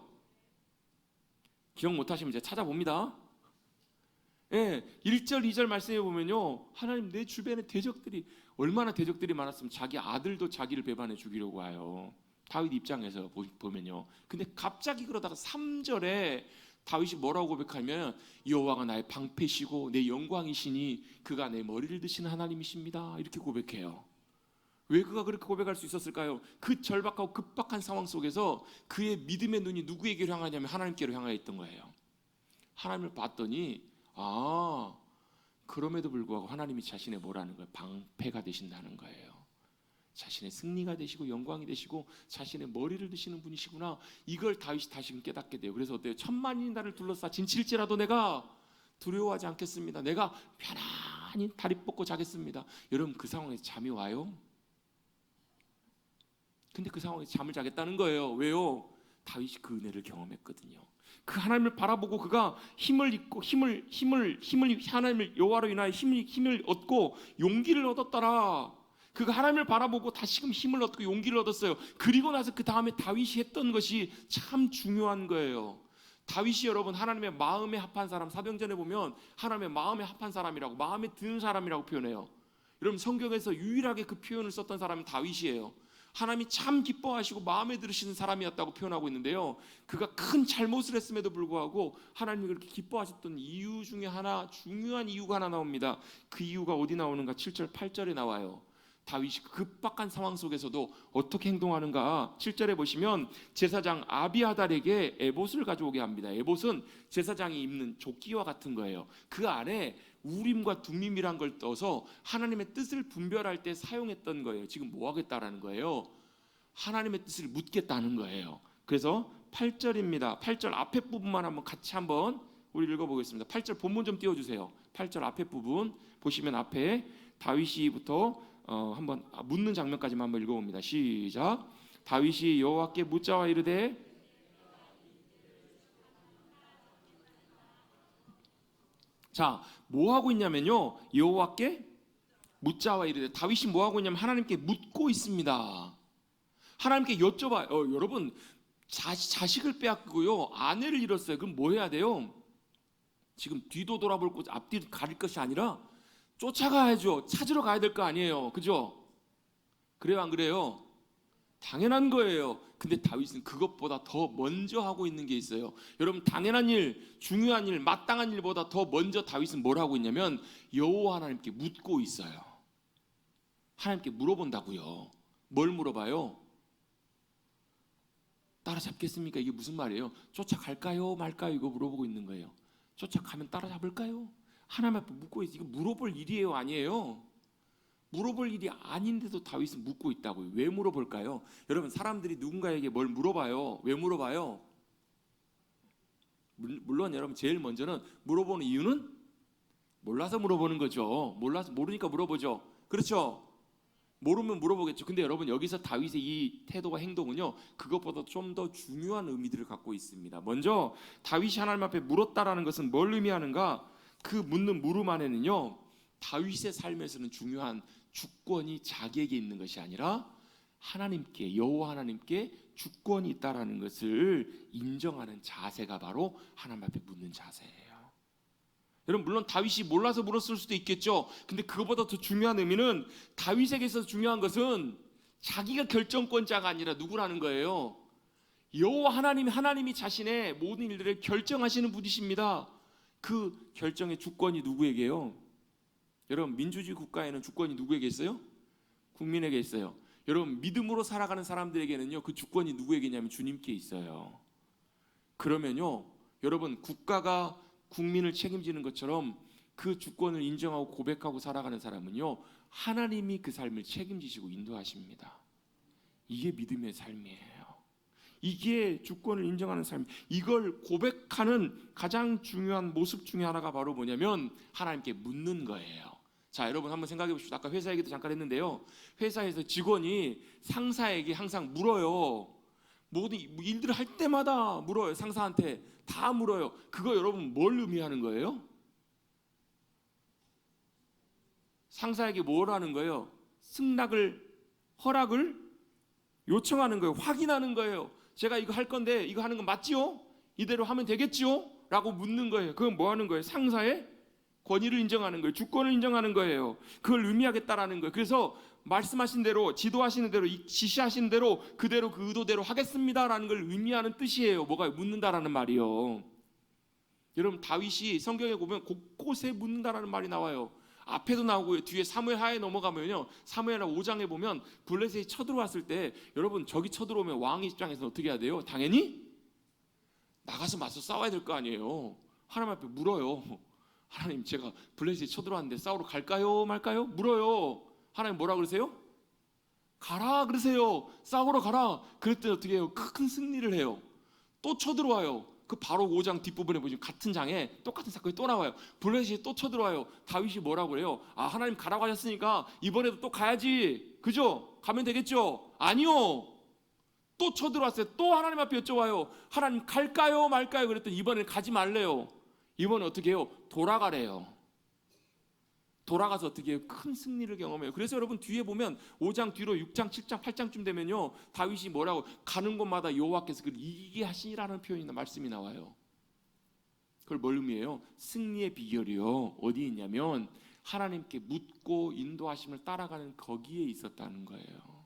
기억 못하시면 제가 찾아봅니다. 예, 1절 2절 말씀해 보면요, 하나님 내 주변에 대적들이 얼마나 대적들이 많았으면 자기 아들도 자기를 배반해 죽이려고 와요. 다윗 입장에서 보면요. 근데 갑자기 그러다가 3절에 다윗이 뭐라고 고백하면 여호와가 나의 방패시고 내 영광이시니 그가 내 머리를 드시는 하나님이십니다. 이렇게 고백해요. 왜 그가 그렇게 고백할 수 있었을까요? 그 절박하고 급박한 상황 속에서 그의 믿음의 눈이 누구에게로 향하냐면 하나님께로 향하여 있던 거예요. 하나님을 봤더니 그럼에도 불구하고 하나님이 자신의 뭐라는 거예요? 방패가 되신다는 거예요. 자신의 승리가 되시고 영광이 되시고 자신의 머리를 드시는 분이시구나. 이걸 다윗이 다시금 깨닫게 돼요. 그래서 어때요? 천만인이 나를 둘러싸 진칠지라도 내가 두려워하지 않겠습니다. 내가 편안히 다리 뻗고 자겠습니다. 여러분, 그 상황에서 잠이 와요? 근데 그 상황에서 잠을 자겠다는 거예요. 왜요? 다윗이 그 은혜를 경험했거든요. 그 하나님을 바라보고 그가 힘을 잊고 힘을 하나님을 여호와로 인하여 힘을 얻고 용기를 얻었더라. 그가 하나님을 바라보고 다시금 힘을 얻고 용기를 얻었어요. 그리고 나서 그 다음에 다윗이 했던 것이 참 중요한 거예요. 다윗이 여러분 하나님의 마음에 합한 사람, 사도행전에 보면 하나님의 마음에 합한 사람이라고, 마음에 드는 사람이라고 표현해요. 여러분, 성경에서 유일하게 그 표현을 썼던 사람은 다윗이에요. 하나님이 참 기뻐하시고 마음에 들으시는 사람이었다고 표현하고 있는데요, 그가 큰 잘못을 했음에도 불구하고 하나님이 그렇게 기뻐하셨던 이유 중에 하나, 중요한 이유가 하나 나옵니다. 그 이유가 어디 나오는가? 7절 8절에 나와요. 다윗이 급박한 상황 속에서도 어떻게 행동하는가? 7절에 보시면 제사장 아비아달에게 에봇을 가져오게 합니다. 에봇은 제사장이 입는 조끼와 같은 거예요. 그 안에 우림과 둠밈이란 걸 떠서 하나님의 뜻을 분별할 때 사용했던 거예요. 지금 뭐 하겠다라는 거예요? 하나님의 뜻을 묻겠다는 거예요. 그래서 8절입니다. 8절 앞에 부분만 같이 한번 우리 읽어보겠습니다. 8절 본문 좀 띄워주세요. 8절 앞에 부분 보시면 앞에 다윗이부터 한번 묻는 장면까지만 한번 읽어봅니다. 시작. 다윗이 여호와께 묻자와 이르되, 자, 뭐 하고 있냐면요, 여호와께 묻자와 이르되, 다윗이 뭐 하고 있냐면 하나님께 묻고 있습니다. 하나님께 여쭤봐요. 여러분, 자식을 빼앗고요, 아내를 잃었어요. 그럼 뭐 해야 돼요? 지금 뒤도 돌아볼 것, 앞뒤 가릴 것이 아니라 쫓아가야죠. 찾으러 가야 될 거 아니에요. 그죠? 그래요, 안 그래요? 당연한 거예요. 근데 다윗은 그것보다 더 먼저 하고 있는 게 있어요. 여러분, 당연한 일, 중요한 일, 마땅한 일보다 더 먼저 다윗은 뭘 하고 있냐면 여호와 하나님께 묻고 있어요. 하나님께 물어본다고요. 뭘 물어봐요? 따라잡겠습니까? 이게 무슨 말이에요? 쫓아갈까요 말까요? 이거 물어보고 있는 거예요. 쫓아가면 따라잡을까요? 하나님 앞에 묻고 있어요. 이거 물어볼 일이에요, 아니에요? 물어볼 일이 아닌데도 다윗은 묻고 있다고요. 왜 물어볼까요? 여러분, 사람들이 누군가에게 뭘 물어봐요. 왜 물어봐요? 물론 여러분, 제일 먼저는 물어보는 이유는 몰라서 물어보는 거죠. 모르니까 물어보죠. 그렇죠? 모르면 물어보겠죠. 근데 여러분, 여기서 다윗의 이 태도와 행동은요, 그것보다 좀 더 중요한 의미들을 갖고 있습니다. 먼저 다윗이 하나님 앞에 물었다라는 것은 뭘 의미하는가? 그 묻는 물음 안에는요, 다윗의 삶에서는 중요한 주권이 자기에게 있는 것이 아니라 하나님께, 여호와 하나님께 주권이 있다라는 것을 인정하는 자세가 바로 하나님 앞에 묻는 자세예요. 여러분, 물론 다윗이 몰라서 물었을 수도 있겠죠. 근데 그것보다 더 중요한 의미는, 다윗에게 있어서 중요한 것은 자기가 결정권자가 아니라 누구라는 거예요? 여호와 하나님이 자신의 모든 일들을 결정하시는 분이십니다. 그 결정의 주권이 누구에게요? 여러분, 민주주의 국가에는 주권이 누구에게 있어요? 국민에게 있어요. 여러분, 믿음으로 살아가는 사람들에게는요, 그 주권이 누구에게 있냐면 주님께 있어요. 그러면요, 여러분, 국가가 국민을 책임지는 것처럼 그 주권을 인정하고 고백하고 살아가는 사람은요, 하나님이 그 삶을 책임지시고 인도하십니다. 이게 믿음의 삶이에요. 이게 주권을 인정하는 삶. 이걸 고백하는 가장 중요한 모습 중에 하나가 바로 뭐냐면 하나님께 묻는 거예요. 자, 여러분 한번 생각해 보십시오. 아까 회사 얘기도 잠깐 했는데요. 회사에서 직원이 상사에게 항상 물어요. 모든 일들을 할 때마다 물어요. 상사한테 다 물어요. 그거 여러분 뭘 의미하는 거예요? 상사에게 뭘 하는 거예요? 승낙을, 허락을 요청하는 거예요. 확인하는 거예요. 제가 이거 할 건데 이거 하는 건 맞지요? 이대로 하면 되겠지요? 라고 묻는 거예요. 그건 뭐 하는 거예요? 상사의 권위를 인정하는 거예요. 주권을 인정하는 거예요. 그걸 의미하겠다라는 거예요. 그래서 말씀하신 대로, 지도하시는 대로, 지시하시는 대로 그대로 그 의도대로 하겠습니다라는 걸 의미하는 뜻이에요. 뭐가 묻는다라는 말이요. 여러분 다윗이 성경에 보면 곳곳에 묻는다라는 말이 나와요. 앞에도 나오고요. 뒤에 사무엘 하에 넘어가면요. 사무엘 5장에 보면 블레셋이 쳐들어왔을 때 여러분 저기 쳐들어오면 왕 입장에서는 어떻게 해야 돼요? 당연히 나가서 맞서 싸워야 될 거 아니에요. 하나님 앞에 물어요. 하나님 제가 블레셋이 쳐들어왔는데 싸우러 갈까요 말까요? 물어요. 하나님 뭐라 그러세요? 가라 그러세요. 싸우러 가라. 그랬더니 어떻게 해요? 큰 승리를 해요. 또 쳐들어와요. 그 바로 5장 뒷부분에 보시면 같은 장에 똑같은 사건이 또 나와요. 블레셋이 또 쳐들어와요. 다윗이 뭐라고 그래요? 아 하나님 가라고 하셨으니까 이번에도 또 가야지. 그죠? 가면 되겠죠? 아니요. 또 쳐들어왔어요. 또 하나님 앞에 여쭤와요. 하나님 갈까요 말까요? 그랬더니 이번에는 가지 말래요. 이번에 어떻게 해요? 돌아가래요. 돌아가서 어떻게 해요? 큰 승리를 경험해요. 그래서 여러분 뒤에 보면 5장 뒤로 6장, 7장, 8장쯤 되면요. 다윗이 뭐라고 가는 곳마다 여호와께서 그를 이기게 하시니라는 표현이 말씀이 나와요. 그걸 뭘 의미해요? 승리의 비결이요. 어디 있냐면 하나님께 묻고 인도하심을 따라가는 거기에 있었다는 거예요.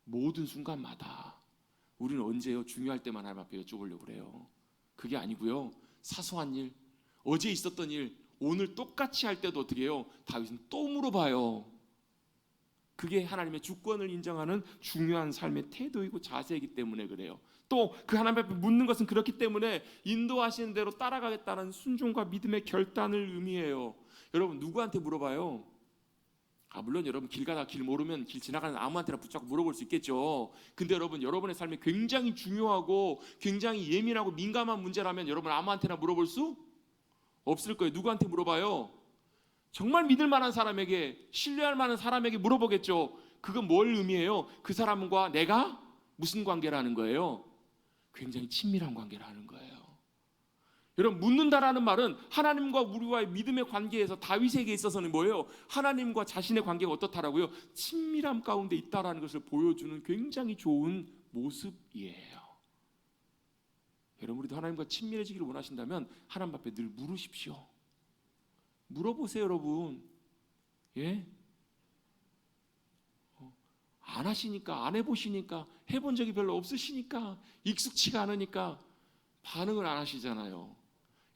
모든 순간마다 우리는 언제요? 중요할 때만 하나님 앞에 여쭤보려고 그래요. 그게 아니고요. 사소한 일, 어제 있었던 일, 오늘 똑같이 할 때도 어떻게 해요? 다윗은 또 물어봐요. 그게 하나님의 주권을 인정하는 중요한 삶의 태도이고 자세이기 때문에 그래요. 또 그 하나님 앞에 묻는 것은 그렇기 때문에 인도하시는 대로 따라가겠다는 순종과 믿음의 결단을 의미해요. 여러분 누구한테 물어봐요? 물론 여러분 길 가다 길 모르면 길 지나가는 아무한테나 붙잡고 물어볼 수 있겠죠. 근데 여러분 여러분의 삶이 굉장히 중요하고 굉장히 예민하고 민감한 문제라면 여러분 아무한테나 물어볼 수 없을 거예요. 누구한테 물어봐요? 정말 믿을 만한 사람에게, 신뢰할 만한 사람에게 물어보겠죠. 그건 뭘 의미해요? 그 사람과 내가 무슨 관계라는 거예요? 굉장히 친밀한 관계라는 거예요. 여러분 묻는다라는 말은 하나님과 우리와의 믿음의 관계에서 다윗에게 있어서는 뭐예요? 하나님과 자신의 관계가 어떻다라고요? 친밀함 가운데 있다라는 것을 보여주는 굉장히 좋은 모습이에요. 여러분 우리도 하나님과 친밀해지기를 원하신다면 하나님 앞에 늘 물으십시오. 물어보세요 여러분. 예? 안 하시니까, 안 해보시니까, 해본 적이 별로 없으시니까, 익숙치가 않으니까 반응을 안 하시잖아요.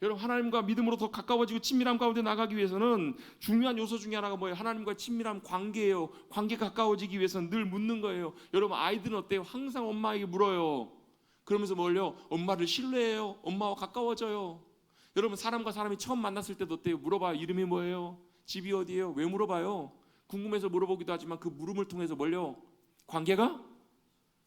여러분 하나님과 믿음으로 더 가까워지고 친밀함 가운데 나가기 위해서는 중요한 요소 중에 하나가 뭐예요? 하나님과 친밀한 관계예요. 관계 가까워지기 위해서는 늘 묻는 거예요. 여러분 아이들은 어때요? 항상 엄마에게 물어요. 그러면서 뭘요? 엄마를 신뢰해요. 엄마와 가까워져요. 여러분 사람과 사람이 처음 만났을 때도 어때요? 물어봐요. 이름이 뭐예요? 집이 어디예요? 왜 물어봐요? 궁금해서 물어보기도 하지만 그 물음을 통해서 뭘요? 관계가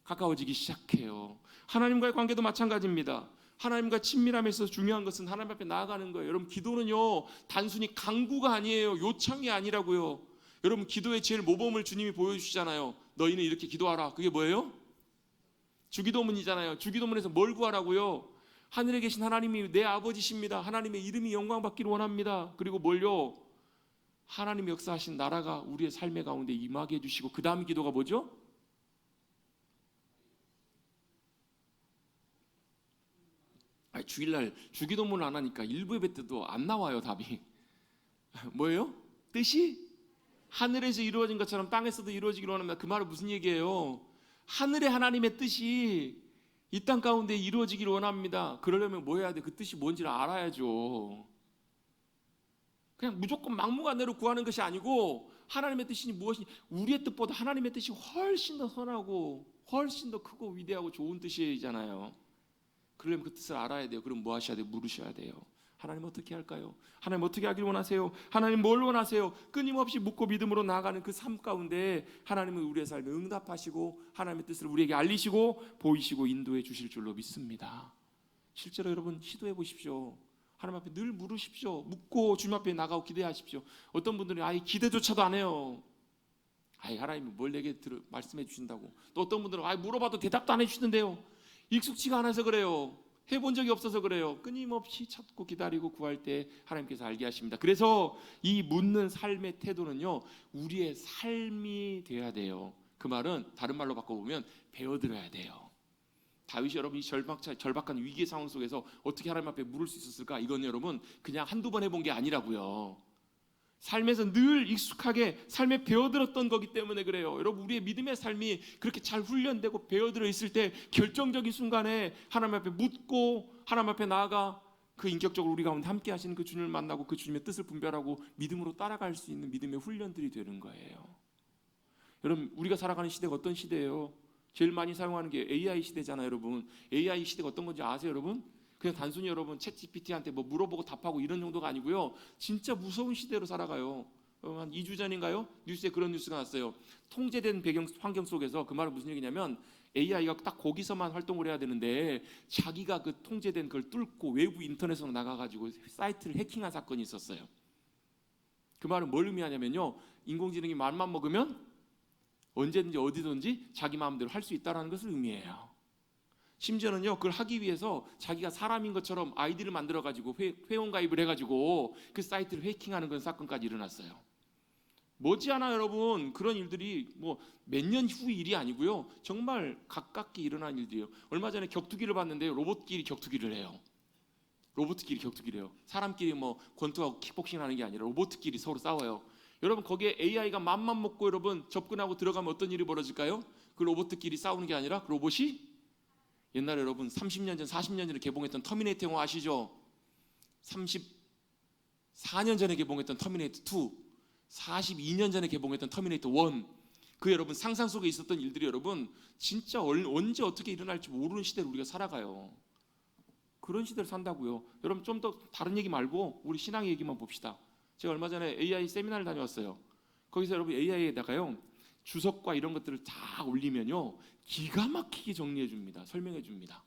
가까워지기 시작해요. 하나님과의 관계도 마찬가지입니다. 하나님과 친밀함에서 중요한 것은 하나님 앞에 나아가는 거예요. 여러분 기도는요 단순히 간구가 아니에요. 요청이 아니라고요. 여러분 기도의 제일 모범을 주님이 보여주시잖아요. 너희는 이렇게 기도하라. 그게 뭐예요? 주기도문이잖아요. 주기도문에서 뭘 구하라고요? 하늘에 계신 하나님이 내 아버지십니다. 하나님의 이름이 영광받기를 원합니다. 그리고 뭘요? 하나님의 역사하신 나라가 우리의 삶의 가운데 임하게 해주시고 그 다음 기도가 뭐죠? 주일날 주기도문을 안 하니까 일부 예배 때도 안 나와요 답이. 뭐예요? 뜻이 하늘에서 이루어진 것처럼 땅에서도 이루어지기를 원합니다. 그 말은 무슨 얘기예요? 하늘의 하나님의 뜻이 이 땅 가운데 이루어지기를 원합니다. 그러려면 뭐 해야 돼? 그 뜻이 뭔지를 알아야죠. 그냥 무조건 막무가내로 구하는 것이 아니고 하나님의 뜻이 무엇이니 우리의 뜻보다 하나님의 뜻이 훨씬 더 선하고 훨씬 더 크고 위대하고 좋은 뜻이잖아요. 그러려면 그 뜻을 알아야 돼요. 그럼 뭐 하셔야 돼요? 물으셔야 돼요. 하나님 어떻게 할까요? 하나님 어떻게 하길 원하세요? 하나님 뭘 원하세요? 끊임없이 묻고 믿음으로 나아가는 그 삶 가운데 하나님은 우리의 삶에 응답하시고 하나님의 뜻을 우리에게 알리시고 보이시고 인도해 주실 줄로 믿습니다. 실제로 여러분 시도해 보십시오. 하나님 앞에 늘 물으십시오. 묻고 주님 앞에 나가고 기대하십시오. 어떤 분들은 아예 기대조차도 안 해요. 아예 하나님이 뭘 내게 말씀해 주신다고. 또 어떤 분들은 아예 물어봐도 대답도 안 해주시는데요. 익숙치가 않아서 그래요. 해본 적이 없어서 그래요. 끊임없이 찾고 기다리고 구할 때 하나님께서 알게 하십니다. 그래서 이 묻는 삶의 태도는요, 우리의 삶이 돼야 돼요. 그 말은 다른 말로 바꿔보면 배워들어야 돼요. 다윗이 여러분 이 절박한 위기의 상황 속에서 어떻게 하나님 앞에 물을 수 있었을까? 이건 여러분 그냥 한두 번 해본 게 아니라고요. 삶에서 늘 익숙하게 삶에 배어들었던 거기 때문에 그래요. 여러분 우리의 믿음의 삶이 그렇게 잘 훈련되고 배어들어 있을 때 결정적인 순간에 하나님 앞에 묻고 하나님 앞에 나아가 그 인격적으로 우리 가운데 함께 하시는 그 주님을 만나고 그 주님의 뜻을 분별하고 믿음으로 따라갈 수 있는 믿음의 훈련들이 되는 거예요. 여러분 우리가 살아가는 시대가 어떤 시대예요? 제일 많이 사용하는 게 AI 시대잖아요. 여러분 AI 시대가 어떤 건지 아세요? 여러분 그냥 단순히 여러분 챗 GPT한테 뭐 물어보고 답하고 이런 정도가 아니고요. 진짜 무서운 시대로 살아가요. 한 2주 전인가요? 뉴스에 그런 뉴스가 났어요. 통제된 환경 속에서 그 말은 무슨 얘기냐면 AI가 딱 거기서만 활동을 해야 되는데 자기가 그 통제된 그걸 뚫고 외부 인터넷으로 나가가지고 사이트를 해킹한 사건이 있었어요. 그 말은 뭘 의미하냐면요. 인공지능이 맘만 먹으면 언제든지 어디든지 자기 마음대로 할 수 있다는 것을 의미해요. 심지어는요 그걸 하기 위해서 자기가 사람인 것처럼 아이디를 만들어가지고 회원가입을 해가지고 그 사이트를 해킹하는 그런 사건까지 일어났어요. 머지않아 여러분 그런 일들이 뭐 몇 년 후 일이 아니고요 정말 가깝게 일어난 일들이에요. 얼마 전에 격투기를 봤는데요 로봇끼리 격투기를 해요. 로봇끼리 격투기를 해요. 사람끼리 뭐 권투하고 킥복싱 하는 게 아니라 로봇끼리 서로 싸워요. 여러분 거기에 AI가 맘만 먹고 여러분 접근하고 들어가면 어떤 일이 벌어질까요? 그 로봇끼리 싸우는 게 아니라 그 로봇이 옛날에 여러분 30년 전 40년 전에 개봉했던 터미네이터 영화 아시죠? 34년 전에 개봉했던 터미네이터 2 42년 전에 개봉했던 터미네이터 1 그 여러분 상상 속에 있었던 일들이 여러분 진짜 언제 어떻게 일어날지 모르는 시대를 우리가 살아가요. 그런 시대를 산다고요. 여러분 좀 더 다른 얘기 말고 우리 신앙의 얘기만 봅시다. 제가 얼마 전에 AI 세미나를 다녀왔어요. 거기서 여러분 AI에다가요 주석과 이런 것들을 다 올리면요 기가 막히게 정리해 줍니다. 설명해 줍니다.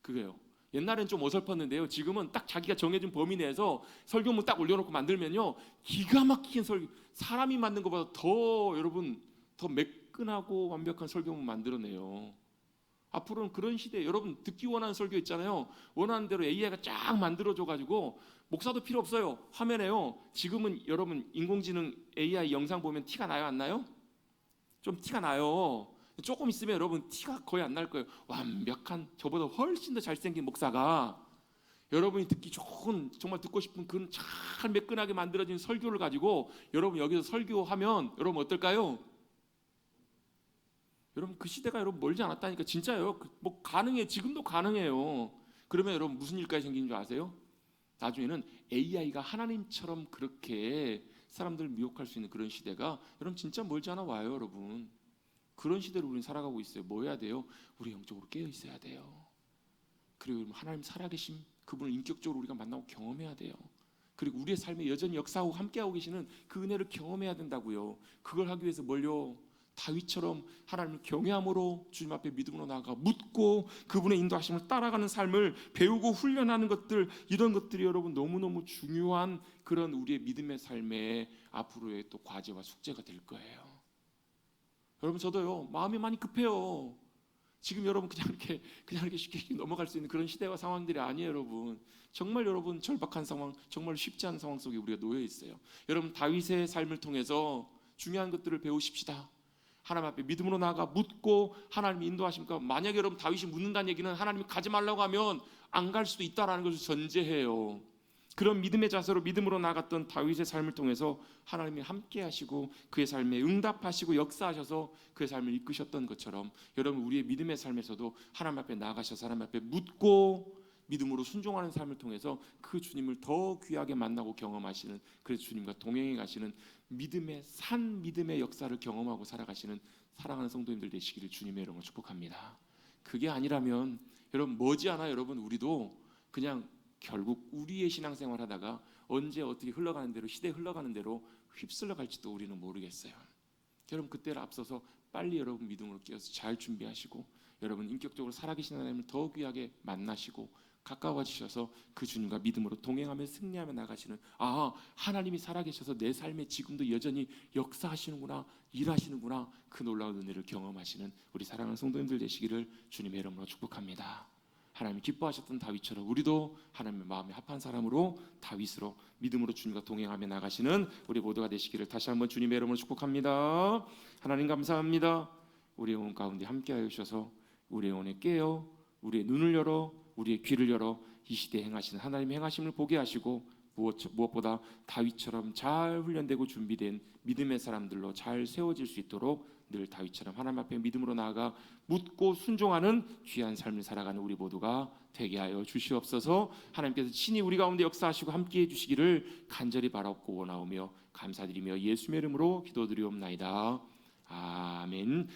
그게요. 옛날엔 좀 어설펐는데요. 지금은 딱 자기가 정해준 범위 내에서 설교문 딱 올려놓고 만들면요 기가 막힌 설교, 사람이 만든 것보다 더 여러분 더 매끈하고 완벽한 설교문 만들어내요. 앞으로는 그런 시대에 여러분 듣기 원하는 설교 있잖아요. 원하는 대로 AI가 쫙 만들어줘가지고 목사도 필요 없어요. 화면에요. 지금은 여러분 인공지능 AI 영상 보면 티가 나요 안 나요? 좀 티가 나요. 조금 있으면 여러분 티가 거의 안 날 거예요. 완벽한 저보다 훨씬 더 잘생긴 목사가 여러분이 듣기 좋은 정말 듣고 싶은 그런 잘 매끈하게 만들어진 설교를 가지고 여러분 여기서 설교하면 여러분 어떨까요? 여러분 그 시대가 여러분 멀지 않았다니까 진짜요. 뭐 가능해 지금도 가능해요. 그러면 여러분 무슨 일까지 생기는 줄 아세요? 나중에는 AI가 하나님처럼 그렇게 사람들을 미혹할 수 있는 그런 시대가 여러분 진짜 멀지 않아 와요. 여러분 그런 시대로 우리는 살아가고 있어요. 뭐 해야 돼요? 우리 영적으로 깨어 있어야 돼요. 그리고 하나님 살아계신 그분을 인격적으로 우리가 만나고 경험해야 돼요. 그리고 우리의 삶에 여전히 역사하고 함께하고 계시는 그 은혜를 경험해야 된다고요. 그걸 하기 위해서 뭘요? 다윗처럼 하나님을 경외함으로 주님 앞에 믿음으로 나아가 묻고 그분의 인도하심을 따라가는 삶을 배우고 훈련하는 것들 이런 것들이 여러분 너무너무 중요한 그런 우리의 믿음의 삶의 앞으로의 또 과제와 숙제가 될 거예요. 여러분 저도요 마음이 많이 급해요. 지금 여러분 그냥 이렇게 쉽게 넘어갈 수 있는 그런 시대와 상황들이 아니에요. 여러분 정말 여러분 절박한 상황 정말 쉽지 않은 상황 속에 우리가 놓여 있어요. 여러분 다윗의 삶을 통해서 중요한 것들을 배우십시다. 하나님 앞에 믿음으로 나아가 묻고 하나님이 인도하십니까? 만약에 여러분 다윗이 묻는다는 얘기는 하나님이 가지 말라고 하면 안 갈 수도 있다라는 것을 전제해요. 그런 믿음의 자세로 믿음으로 나갔던 다윗의 삶을 통해서 하나님이 함께 하시고 그의 삶에 응답하시고 역사하셔서 그의 삶을 이끄셨던 것처럼 여러분 우리의 믿음의 삶에서도 하나님 앞에 나가셔서 하나님 앞에 묻고 믿음으로 순종하는 삶을 통해서 그 주님을 더 귀하게 만나고 경험하시는 그래서 주님과 동행해 가시는 믿음의 산 믿음의 역사를 경험하고 살아가시는 사랑하는 성도님들 되시기를 주님의 이름으로 축복합니다. 그게 아니라면 여러분 머지않아 여러분 우리도 그냥 결국 우리의 신앙생활 하다가 언제 어떻게 흘러가는 대로 시대 흘러가는 대로 휩쓸려 갈지도 우리는 모르겠어요. 여러분 그때를 앞서서 빨리 여러분 믿음으로 깨어서 잘 준비하시고 여러분 인격적으로 살아계신 하나님을 더 귀하게 만나시고 가까워지셔서 그 주님과 믿음으로 동행하며 승리하며 나가시는 하나님이 살아계셔서 내 삶에 지금도 여전히 역사하시는구나, 일하시는구나, 그 놀라운 은혜를 경험하시는 우리 사랑하는 성도님들 되시기를 주님의 이름으로 축복합니다. 하나님이 기뻐하셨던 다윗처럼 우리도 하나님의 마음에 합한 사람으로 다윗으로 믿음으로 주님과 동행하며 나가시는 우리 모두가 되시기를 다시 한번 주님의 이름으로 축복합니다. 하나님 감사합니다. 우리의 영혼 가운데 함께하여 주셔서 우리의 영혼에 깨어 우리의 눈을 열어 우리의 귀를 열어 이 시대에 행하시는 하나님의 행하심을 보게 하시고 무엇보다 다윗처럼 잘 훈련되고 준비된 믿음의 사람들로 잘 세워질 수 있도록 늘 다윗처럼 하나님 앞에 믿음으로 나아가 묻고 순종하는 귀한 삶을 살아가는 우리 모두가 되게 하여 주시옵소서. 하나님께서 친히 우리 가운데 역사하시고 함께해 주시기를 간절히 바라고 원하오며 감사드리며 예수의 이름으로 기도드리옵나이다. 아멘.